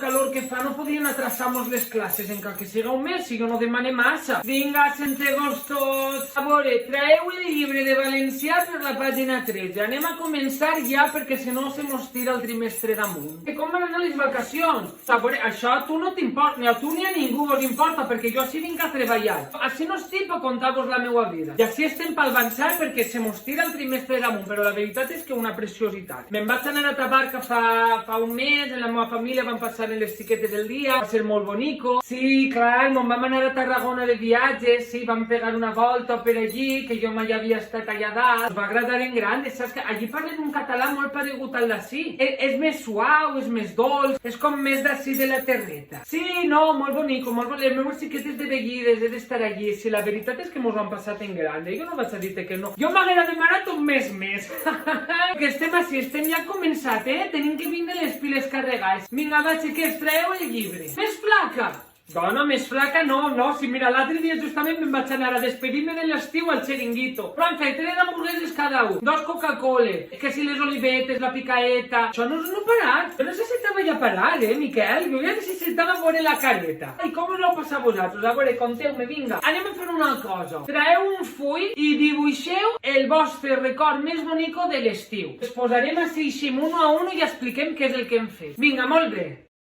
calor que fa no podien atrasar-nos les classes encara que siga un mes si jo no demane massa. Vinga, sentegos tots. A veure, traeu el llibre de valencià per la pàgina 13. Anem a començar ja perquè si no se mos tira el trimestre damunt. Que com van anar les vacacions? A veure, això a tu no t'importa, ni a tu ni a ningú vos importa, perquè jo així vinc a treballar. Així no estic per contar-vos la meva vida. I així estem per avançar perquè se mos tira el trimestre damunt, però la veritat és que una preciositat. Me'n vaig anar a Tabarca fa un mes, en la meva família van passar en les xiquetes del dia, va ser molt bonico. Sí, clar, me'n vam anar a Tarragona de viatge, sí, vam pegar una volta per allí, que jo mai havia estat allà dalt. Ens va agradar en gran, saps que allí parlen un català molt paregut al d'ací. És més suau, és més dolç, és com més d'ací de la terreta. Sí, no, molt bonico, molt bonico. Les meves xiquetes de vellides, he d'estar allí. Sí, la veritat és que mos ho han passat en gran. Jo no vaig a dir-te que no. Jo m'haguera demanat un mes més. Que estem així, estem ja començat, Tenim que vindre les piles carregades. Vinga, va, xiquets, traeu el llibre. Més flaca! Dona, més flaca no, si mira, l'altre dia justament me'n vaig anar a despedir-me de l'estiu al xeringuito. Però han fet 3 hamburgueses cada un, 2 Coca-Cola, que si les olivetes, la picaeta... Això no ha parat. Jo necessitava ja parar, Miquel? Jo ja necessitava veure la careta. I com us ho heu passat vosaltres? A veure, conteu-me, vinga. Anem a fer una cosa. Traeu un full i dibuixeu el vostre record més bonico de l'estiu. Es posarem així, un a un i expliquem què és el que hem fet. Vinga, molt bé.